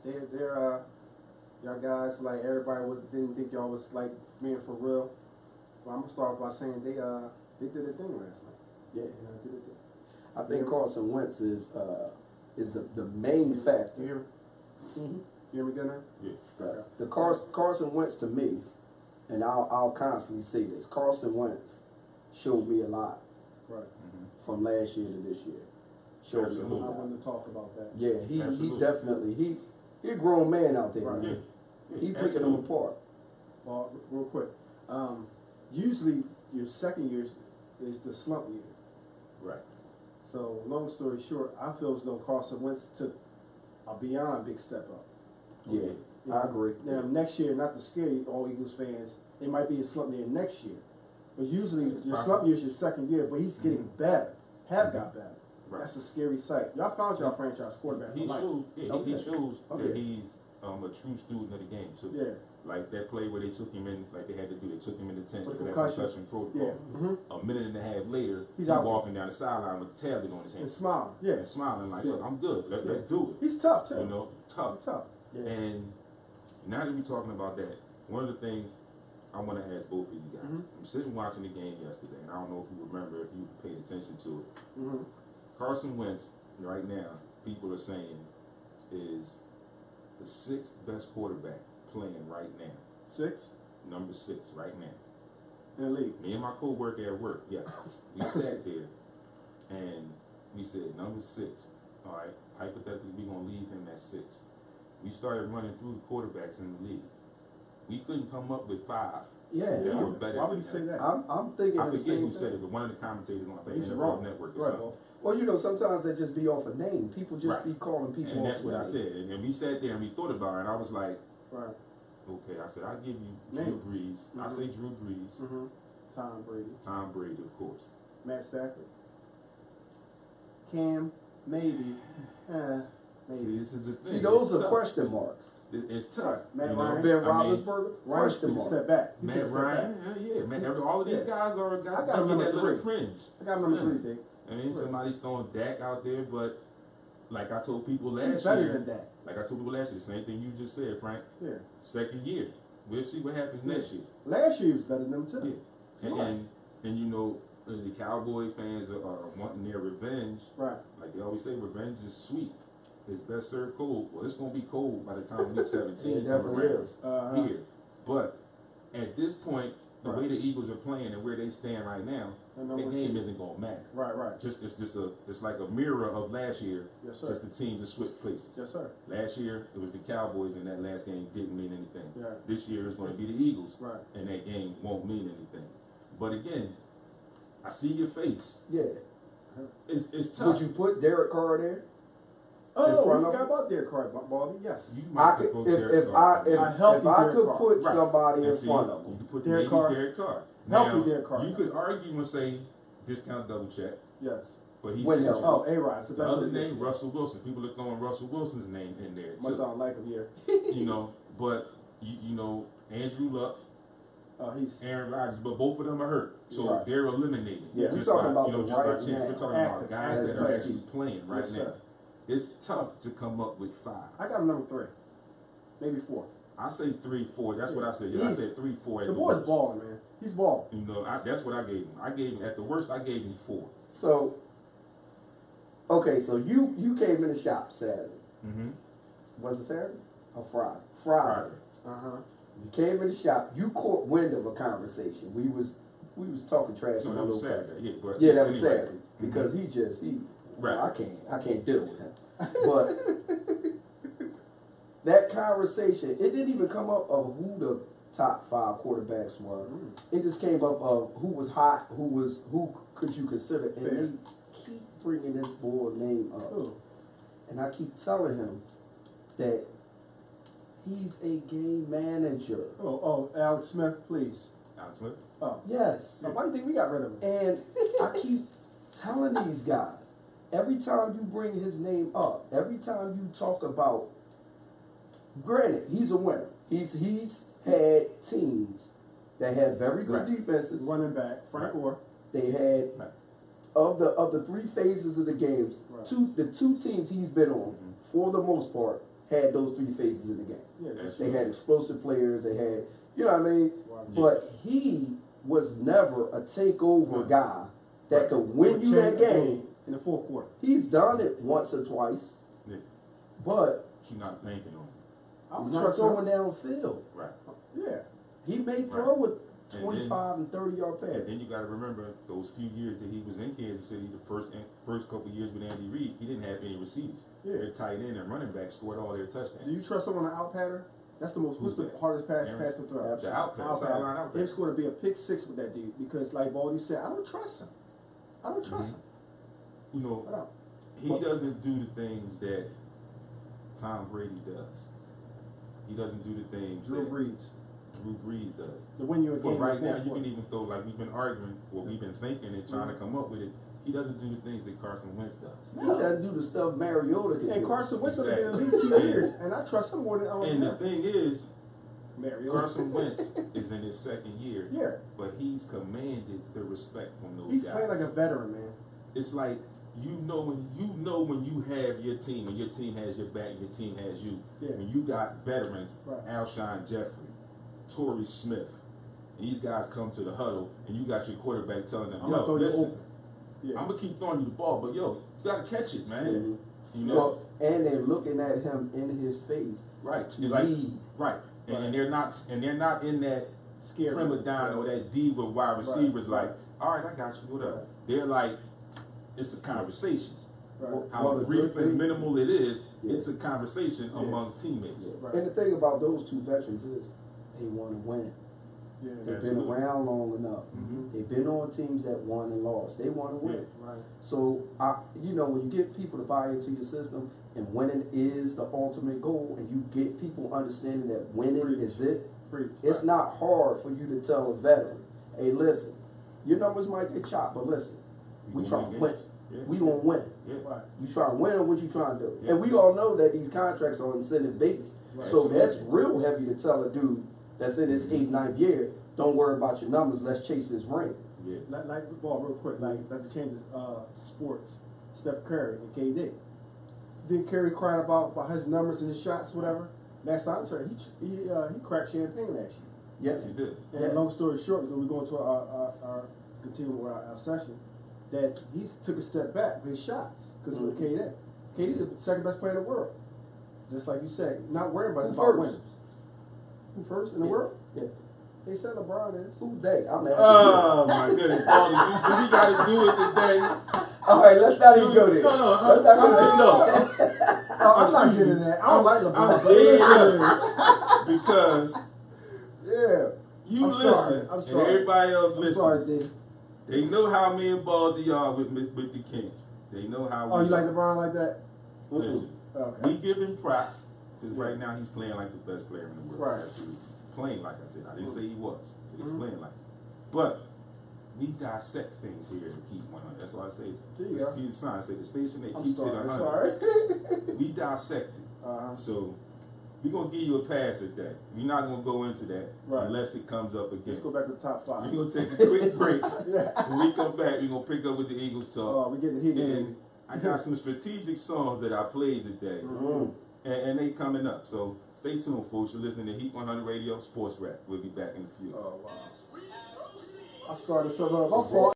they're y'all guys, like, everybody didn't think y'all was, like, being for real. Well, I'm gonna start by saying they did a thing last night. Yeah. You know, did a thing. I think Carson Wentz is the main factor. You hear me? Mm-hmm. You hear me good now? Yeah. Right. The Carson Wentz to me, and I'll constantly say this, Carson Wentz showed me a lot Right. from last year to this year. Showed me a I lot. wanted to talk about that. Yeah, he Absolutely. definitely he a grown man out there, Right. man. Yeah. He picking them apart. Well, real quick. Usually your second year is the slump year. Right. So, long story short, I feel as though Carson Wentz took a beyond big step up. Yeah, I agree. Now, next year, not to scare you, all Eagles fans, it might be a slump year next year. But usually, your slump year is your second year, but he's getting better. Got better. Right. That's a scary sight. Y'all found y'all franchise quarterback. He shows, Okay. he shows Okay. that he's a true student of the game too. Yeah. Like that play where they took him in, like they had to do, they took him in the tent With for that concussion. concussion protocol. Yeah. Mm-hmm. A minute and a half later, He's he's out. walking down the sideline with the tablet on his hand And smile. Yeah. and smiling like, Yeah. "Look, I'm good. Let's Yeah. do it." He's tough, too. You know, tough. He's tough. Yeah. And now that we're talking about that, one of the things I want to ask both of you guys. I'm sitting watching the game yesterday, and I don't know if you remember, if you paid attention to it. Mm-hmm. Carson Wentz, right now, people are saying, is the 6th best quarterback playing right now. 6 Number 6 right now. in the league. Me and my co-worker at work, yes, we sat there and we said number 6. All right, hypothetically, we're gonna leave him at 6. We started running through the quarterbacks in the league. We couldn't come up with 5. Yeah, that were better Why would than you say him. that? I'm thinking I the forget same who thing. said it, but one of the commentators on the He's NFL wrong. Network or Right. something. Well, you know, sometimes they just be off a name. People just Right. be calling people And off that's a what I name. said. And we sat there and we thought about it, and I was like, Right. okay, I said, I'll give you Name. Drew Brees. I say Drew Brees. Mm-hmm. Tom Brady. Tom Brady, of course. Matt Stafford. Cam, maybe. Maybe. See, this is the thing. See, those It's are tough. question marks. It's tough. Right. Matt you know? Ryan. Ben I mean, Roethlisberger, Ryan question took a mark. step back. He took a Matt step Ryan, back. yeah, man. All of these Yeah. guys are I got thinking number that little 3. fringe. I got number Yeah. 3, Dick. I mean, somebody's throwing Dak out there, but like I told people He's last better year, than that. like I told people last year, same thing you just said, Frank. Yeah. Second year, we'll see what happens next year. Last year he was better than them, too. Yeah, Right. and you know, the Cowboy fans are wanting their revenge. Right. Like they always say, revenge is sweet. It's best served cold. Well, it's gonna be cold by the time week 17 It comes definitely around is. here. But at this point, the Right. way the Eagles are playing and where they stand right now, And the number game 6. isn't gonna matter. Right. It's like a mirror of last year. Yes, sir. Just the teams that switched places. Yes, sir. Last year it was the Cowboys, and that last game didn't mean anything. Yeah. This year it's going to be the Eagles, Right. and that game won't mean anything. But again, I see your face. Yeah. It's tough. Would you put Derek Carr there? Oh, we front of forgot him? about Derek Carr, Baldy. Yes. You I might could, put if Derek I Carr. if, A healthy if I Derek could Carr. put Right. somebody in And see, front of you him. could put Derek maybe Carr. Derek Carr. Healthy Now, Derek Carr. You could argue and say discount double check, Yes. but he's When injured. healthy. Oh, A-Rod. It's the The best other one. name, Russell Wilson. People are throwing Russell Wilson's name in there Must too. not like him here. You know, but you know, Andrew Luck, He's Aaron Rodgers, but both of them are hurt, so Right. they're eliminated. Yeah, just we're talking by, about you know, the just by right chance. now. We're talking about Active, guys that are active. actually playing right Yes, now. sir. It's tough to come up with 5. I got him number 3. Maybe 4. I say 3, 4. That's what I said. Yeah, I He's- said 3, 4. At The the boy's worst. balling, man. He's balling. You know, that's what I gave him. I gave him at the worst. I gave him 4. So, okay, so you came in the shop Saturday. Mm-hmm. Was it Saturday or Friday? Friday. Uh-huh. You came in the shop. You caught wind of a conversation. We was talking trash So on that a was little Saturday. Yeah, but Yeah, that was anyway. Saturday because he Right. I can't deal with him. But that conversation, it didn't even come up of who the top 5 quarterbacks were. It just came up of who was hot, who could you consider, and Fair. they keep bringing this boy name up, Ooh. and I keep telling him that he's a game manager. Oh, Alex Smith, please. Alex Smith. Oh. Yes. Now, why do you think we got rid of him? And I keep telling these guys, every time you bring his name up, every time you talk about, granted, he's a winner. He's had teams that had very good Right. defenses. Running back, Frank Right. Gore. They had Right. of the 3 phases of the games, Right. the two teams he's been on, Mhm. for the most part, had those three phases in the game. Yeah, That's They right. had explosive players. They had, you know what I mean. Right. But he was never a takeover Right. guy that Right. could win you that Change the game. in the fourth quarter. He's done it once or twice, Yeah. but She's not banking on it. I he's would not trust throwing him. downfield. Right. Yeah. He may Right. throw with And 25 and 30-yard And pass. then you got to remember those few years that he was in Kansas City, the first couple years with Andy Reid, he didn't have any receivers. Yeah. Their tight end and running back scored all their touchdowns. Do you trust him on the out pattern? That's the most. What's Who's the that? hardest pass Aaron? to throw? The out pass, sideline out pass. It's going to be a pick six with that dude because, like Baldy said, I don't trust him. I don't trust him. You know, I don't. he doesn't do the things that Tom Brady does. He doesn't do the things Drew that Brees. Drew Brees does. To win you a But game. right in the now, fourth you can quarter. even throw, like we've been arguing, what we've been thinking and trying to come up with it. He doesn't do the things that Carson Wentz does. He doesn't do the stuff Mariota can And do. Carson Wentz has been in the league Exactly. 2 years, and I trust him more than And the thing is, Mario. Carson Wentz is in his second year, Yeah, but he's commanded the respect from those he's guys. playing like a veteran, man. It's like when you have your team and your team has your back and your team has you. Yeah. When you got veterans, Right. Alshon Jeffrey, Torrey Smith, these guys come to the huddle and you got your quarterback telling them, I'm gonna yo, throw you listen, open. Yeah. I'm gonna keep throwing you the ball, but yo, you gotta catch it, man. Mhm. You know, Well, and they're looking at him in his face right? to You're like, lead. right, and they're not in that Scared. prima donna or that diva wide receivers. Right. Like, all right, I got you. Whatever. Right. They're like, it's a conversation. Right. How Well, the brief good and thing- minimal it is, Yeah. it's a conversation Yeah. amongst teammates. Right. And the thing about those two veterans is they want to win. Yeah. They've Absolutely. been around long enough. Mhm. They've been on teams that won and lost. They want to win. Right. So, when you get people to buy into your system and winning is the ultimate goal, and you get people understanding that winning Preach. is it, Preach. it's not hard for you to tell a veteran, hey, listen, your numbers might get chopped, but listen, we gonna trying to win. games. Yeah. We gonna win. Yeah. Right. You trying to win or what you trying to do? Yeah. And we all know that these contracts are incentive based. Right. So that's real heavy to tell a dude that's in his 8th, 9th year, don't worry about your numbers, let's chase this ring. Yeah. Like the ball real quick. Like to change sports. Steph Curry and KD. Did Curry crying about his numbers and his shots, whatever? Last time, sorry, he cracked champagne last year. Yes. Yes, he did. And Yeah. long story short, because we go into our continue with our session, that he took a step back with his shots because of KD. KD is the second best player in the world. Just like you said, not worrying about Who it's about first? winners. Who first in the Yeah. world? Yeah. They said LeBron is. Who's they? I'm asking Oh my goodness, Baldy, we got to do it today. you. All right, let's not even go there. No, Let's not go there. Oh, I'm not getting that. I don't like I'm LeBron. dead because Yeah. you I'm listen, sorry. I'm and sorry. everybody else I'm listen. sorry, Z. They know how me and Baldy are with the Kings. They know how. Oh, we you like are. LeBron like that? Listen, Okay. we give him props because Yeah. right now he's playing like the best player in the world. Right. Absolutely. Playing like I said. I didn't say he was. I said he's Mhm. playing like. But we dissect things here and keep 100. That's why I say There you go. see the sign. Say the station that I'm keeps it sorry. 100. I'm sorry. We dissect it. So we're gonna give you a pass at that. We're not gonna go into that Right. unless it comes up again. Let's go back to the top five. We're gonna take a quick break. Yeah. When we come back, we're gonna pick up with the Eagles talk. Oh, we getting heated. And I got some strategic songs that I played today, Mhm. and they coming up. So stay tuned, folks. You're listening to Heat 100 Radio Sports Rap. We'll be back in a few. Oh wow. I started something up. My fault.